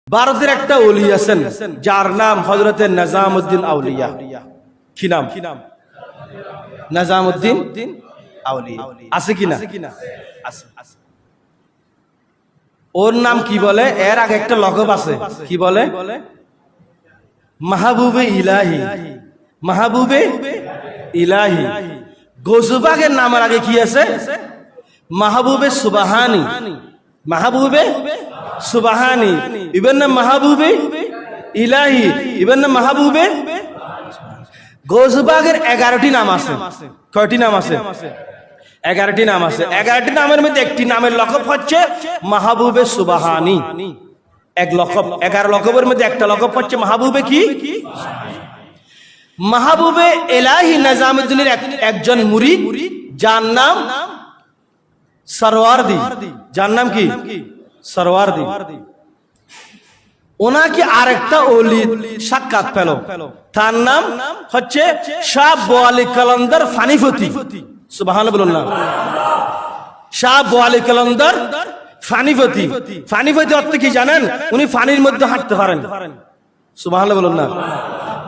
ভারতের একটা ওলি আছেন যার নাম হযরতে নিজামউদ্দিন আউলিয়া। কি নাম? নিজামউদ্দিন আউলিয়া। আছে কিনা? আছে। ওর নাম কি বলে? এর আগে একটা লকব আছে, কি বলে? মাহবুবে ইলাহি। মাহবুবে ইলাহি। গৌসবাগের নামের আগে কি আছে? মাহবুবে সুবহানি। মাহবুবে সুবহানি। ইবেন নাম মাহবুবে ইলাহি, ইবেন নাম মাহবুবে। গৌসবাগের 11টি নাম আছে। কয়টি নাম আছে? 11টি নাম আছে। 11টি নামের মধ্যে একটি নামের লকব হচ্ছে মাহবুবে সুবহানি। এক লকব, 11 লকবের মধ্যে একটা লকব হচ্ছে মাহবুবে কি? মাহবুবে ইলাহি নিজামউদ্দিনের একজন মুরিদ যার নাম সরওয়ারদি। যার নাম কি? সরওয়ারদি। ওনাকে আরেকটা ওলি সাক্ষাৎ পেল, তার নাম হচ্ছে শাহ বোয়ালি কালান্দার ফানিফতি। সুবহানাল্লাহ বলুন না। শাহ বোয়ালি কালান্দার ফানিফতি। ফানিফতি অর্থ কি জানেন? উনি ফানির মধ্যে হাঁটতে পারেন। সুবহানাল্লাহ বলুন না।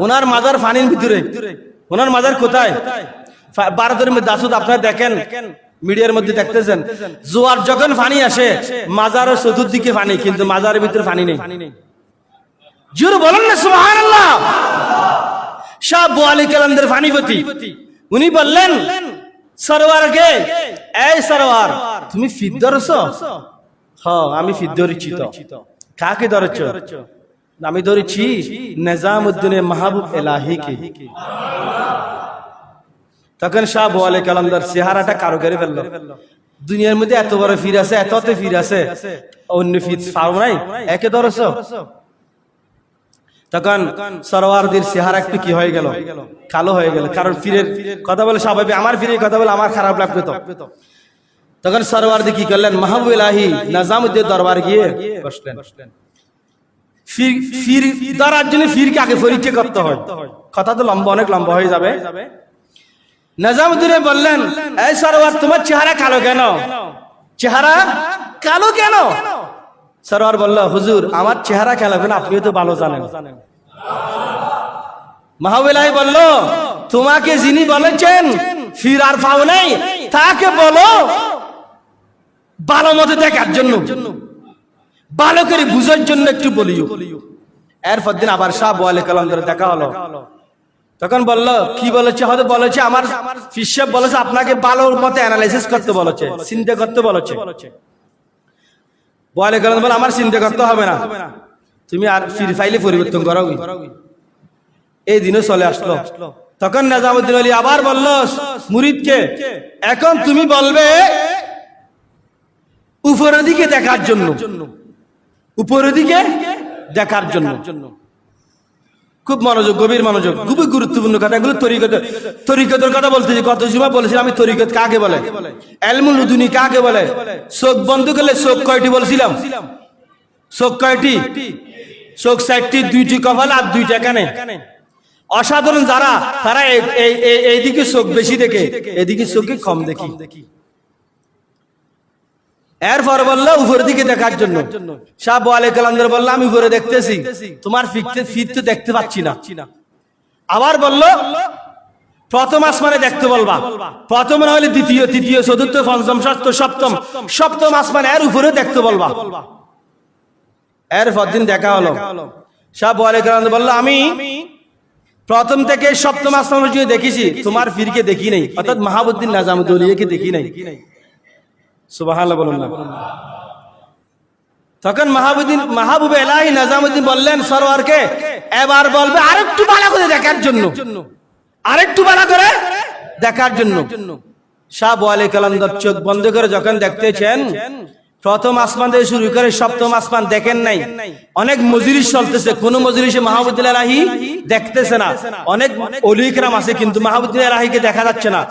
ওনার মাজার ফানির ভিতরে। ওনার মাজার কোথায়? ভারতের মধ্যে আসুদ আপনারা দেখেন, মিডিয়ার মধ্যে দেখতেছেন, জোয়ার যখন পানি আসে মাজারের চতুর্দিকে পানি, কিন্তু মাজারের ভিতরে পানি নেই। জোরে বলেন না সুবহানাল্লাহ। শাহ বোয়ালি কালান্দার ফানিফতি উনি বললেন সরওয়ারকে, এই সরওয়ার তুমি ফিদ ধরছো? হ্যাঁ আমি ফিদ ধরেছি। তো কাকে ধরেছ? আমি ধরেছি নিজামউদ্দিনের মাহবুব ইলাহিকে। তখন শাহ বোয়ালি কালান্দার চেহারাটা কারোকারি ফেললো। দুনিয়ার মধ্যে এত বড় ফির আছে, এত ফির আছে, অন্য ফির পাও নাই, একে ধরেছ? তখন সরওয়ারদির চেহারা একটু কি হয়ে গেল? কালো হয়ে গেল। কারণ ফিরের কথা বলে স্বাভাবিক, আমার ফিরের কথা বলে আমার খারাপ লাগবে। তো তখন সরওয়ারদি কি করলেন? মাহবুব ইলাহি নিজামউদ্দিন দরবার গিয়ে বসলেন। ফির ধরার জন্য ফিরকে আগে পরীক্ষা করতে হয়। কথা তো লম্বা, অনেক লম্বা হয়ে যাবে। নিজামউদ্দিন বললেন, এই সরওয়ার তোমার চেহারা কালো কেন? চেহারা কালো কেন? সরওয়ার বলল, হুজুর আমার চেহারা কালো কেন আপনিও তো ভালো জানেন। মাহবুব ইলাহি বলল, তোমাকে যিনি বলেছেন ফির আর পাও নাই, তাকে বলো ভালো মতো দেখার জন্য, ভালো করে বুঝার জন্য একটু বলিও। এরপর দিন আবার শাহ বোয়ালি কালান্দার দেখা হলো। তখন বললো, কি বলেছে? হয়তো বলেছে আমার ফিসাব বলেছে আপনাকে ভালো মতো অ্যানালাইসিস করতে বলেছে, চিন্তা করতে বলেছে। বোয়ালি কালান্দার বলে, আমার চিন্তা করতে হবে না, তুমি আর ফির ফাইলে পরিবর্তন করো। এই দিনও চলে আসলো। তখন নিজামউদ্দিন আলী আবার বলল মুরিদকে, এখন তুমি বলবে উপরের দিকে দেখার জন্য, উপরের দিকে দেখার জন্য। খুব মনোযোগ, গভীর মনোযোগ, খুবই গুরুত্বপূর্ণ কথা। এগুলো তরিকতের কথা বলতেছি। কত সময় বলেছিলাম আমি তরিকত কাকে বলে, ইলমুল লুদুনি কাকে বলে। চোখ বন্ধ করলে চোখ কয়টি বলছিলাম? চোখ কয়টি? চোখ 4টি, 2টি কপাল আর 2টা কানে। অসাধারণ যারা, তারা এইদিকে চোখ বেশি দেখে, এদিকে চোখে কম দেখি। এরপর বললো উপরের দিকে দেখার জন্য। শাহ বোয়ালি কালান্দার বললো, আমি উপরে দেখতেছি, তোমার ফির তো দেখতে পাচ্ছি না। আবার বলল প্রথম আসমানে দেখতে বলবা। প্রথম না হলে দ্বিতীয়, তৃতীয়, চতুর্থ, পঞ্চম, ষষ্ঠ, সপ্তম, সপ্তম আসমানে এর উপরে দেখতে বলবা। এরপর দিন দেখা হলো। শাহ বোয়ালি কালান্দার বললো, আমি প্রথম থেকে সপ্তম আসমান পর্যন্ত দেখেছি, তোমার ফিরকে দেখি নাই, অর্থাৎ মাহবুদ্দিন নিজামউদ্দিনকে দেখি নাই। সুবহানাল্লাহ বলুন না। তখন মাহবুবে ইলাহি নিজামউদ্দিন বললেন সরওয়ারকে, এবার বলবে আরেকটু ভালো করে দেখার জন্য, আরেকটু ভালো করে দেখার জন্য। শাহ বোয়ালি কালান্দার চোখ বন্ধ করে যখন দেখতেছেন, প্রথম আসমান থেকে শুরু করে সপ্তম আসমান দেখেন নাই। অনেক মজলিস চলতেছে, কোন মজলিসে মাহবুবুল ইলাহি দেখতেছে না। অনেক ওলি ইকরাম আছে, কিন্তু মাহবুবুল ইলাহিকে দেখা যাচ্ছে না।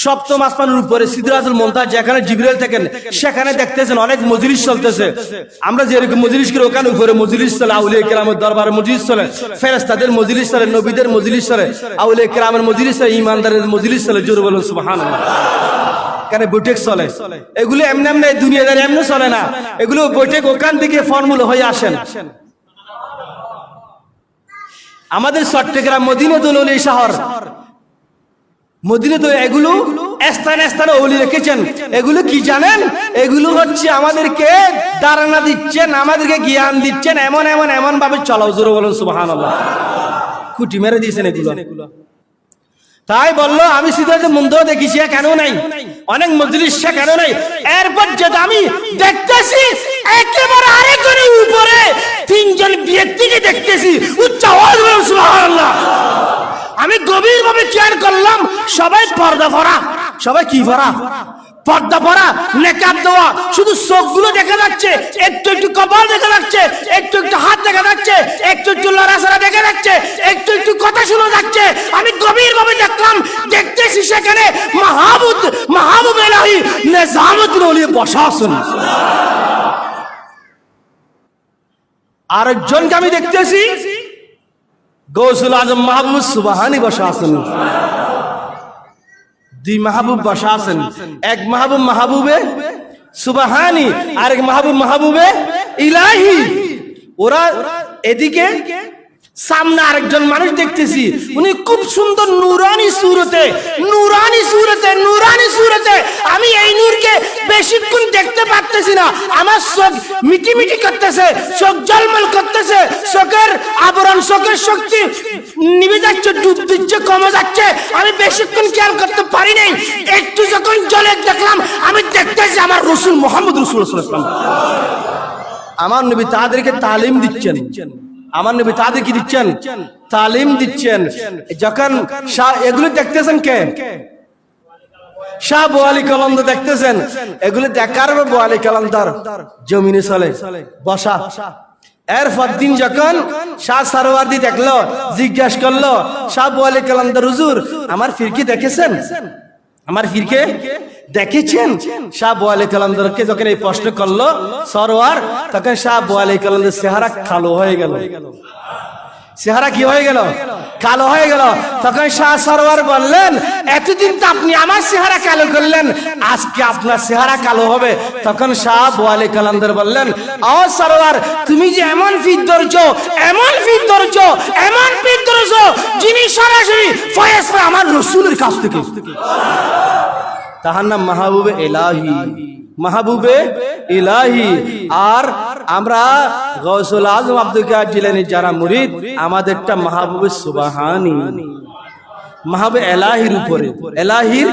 সপ্তম আসমানের উপরে সিদরাতুল মুনতাহা যেখানে জিবরাইল থাকেন, সেখানে দেখতেছেন অনেক মজলিস চলতেছে। আমরা যেরকম মজলিস করি, ওখানে উপরে মজলিস চলে, আউলিয়া ইকরামের দরবারে মজলিস চলে, ফেরেশতাদের মজলিস চলে, নবীদের মজলিস চলে, আউলিয়া ইকরামের মজলিস চলে, ঈমানদারের মজলিস চলে। জোরে বলুন সুবহানাল্লাহ। এখানে বৈঠক চলে। এগুলো এমনি এমনি দুনিয়াদারি এমনি চলে না, এগুলো বৈঠক ওখান থেকে ফর্মুলা হয়ে আসেন। আমাদের চট্টগ্রাম মদিনাতুল ওলি শহর, মদিনাতুল, এগুলো স্থানে স্থানে ওলি রেখেছেন। এগুলো কি জানেন? এগুলো হচ্ছে আমাদেরকে ধারণা দিচ্ছেন, আমাদেরকে জ্ঞান দিচ্ছেন, এমন এমন এমন ভাবে চলাও। জোরে বলুন সুবহানাল্লাহ। খুঁটি মেরে দিয়েছেন এগুলো। তাই বললো আমি সিদ্ধার্থ মন্দ দেখেছি, কেন নাই? অনেক মজলিস কেন নাই? এরপর যেটা আমি দেখতেছি একেবারে আরেকজনের উপরে তিনজন ব্যক্তিকে দেখতেছি, উচ্চ আওয়াজ বলুন সুবহানাল্লাহ। আমি গভীর ভাবে খেয়াল করলাম, সবাই পর্দা পরা। সবাই কি পরা? পর্দা পরা, নেকাব দেওয়া। শুধু চোখগুলো দেখা যাচ্ছে, একটু একটু কপাল দেখা যাচ্ছে, একটু একটু হাত দেখা যাচ্ছে, একটু একটু লড়াচড়া দেখা যাচ্ছে, একটু একটু কথা শোনা যাচ্ছে। আমি গভীর ভাবে দেখলাম, দেখতেছি সেখানে মাহবুব এলাহি নিজামুদ্দিন ওলি বসা আছেন। আরেকজনকে আমি দেখতেছি গৌসুল আজম মাহবুব সুবহানি বসা আছেন। দুই মাহবুব বসা আছেন, এক মাহবুব মাহবুবে সুবহানি, আরেক মাহবুব মাহবুবে ইলাহি। ওরা এদিকে, সামনে আরেকজন মানুষ দেখতেছি, উনি খুব সুন্দর নুরানি সুরতে, নুরানি সুরতে, নুরানি সুরতে। আমি এই নূরকে বেশিক্ষণ দেখতে পারতেছি না, আমার চোখ মিটি মিটি করতেছে, চোখ জলমল করতেছে, চোখের আবরণ, চোখের শক্তি নিভে যাচ্ছে, ডুব দিচ্ছে, কমে যাচ্ছে। আমি বেশিক্ষণ খেয়াল করতে পারি নাই। একটু যখন জলে দেখলাম, আমি দেখতেছি আমার রসুল মুহাম্মদ রাসূলুল্লাহ সাল্লাল্লাহু আলাইহি ওয়াসাল্লাম। আমার নবী তাদেরকে তালিম দিচ্ছেন, আমার নবী তাদের কি দিচ্ছেন? তালিম দিচ্ছেন। যখন এগুলো দেখতেছেন কে? শাহ বোয়ালি কলন্দর দেখতেছেন। এগুলো দেখার বোয়ালি কলন্দর জমিনে চলে বসা। এরপর দিন যখন শাহ সারওয়ার্দী দেখলো, জিজ্ঞাসা করলো, শাহ বোয়ালি কলন্দর হুজুর আমার ফিরকি দেখেছেন? আমার ফিরকে দেখেছেন? শাহ বোয়ালি কলন্দরকে যখন এই প্রশ্ন করলো সরওয়ার, তখন শাহ বোয়ালি কলন্দর চেহারা কালো হয়ে গেল। চেহারা কি হয়ে গেল? কালো হয়ে গেল। তখন শাহ সরওয়ার বললেন, এতদিন তো আপনি আমার চেহারা কালো করলেন, আজকে আপনার চেহারা কালো হবে। তখন শাহ বোয়ালি কলন্দর বললেন, ও সরওয়ার, তুমি যে এমন ফির ধরছো, এমন ফির ধরছো, এমন ফির ধরছো, যিনি সরাসরি ফয়েজ পায় আমার রাসূলের কাছ থেকে। তাহার নাম মাহবুবে ইলাহি, মাহবুবে ইলাহি। আর আমরা গৌসুল আজম আব্দুল কাদের জিলানী যারা মুরিদ, আমাদেরটা মাহবুবে সুবহানি, মাহবুবে ইলাহির উপরে, ইলাহির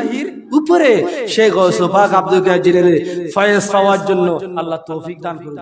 উপরে। সেই গৌসুল পাক আব্দুল কাদের জিলানী ফয়েজ পাওয়ার জন্য আল্লাহ তৌফিক দান করুন।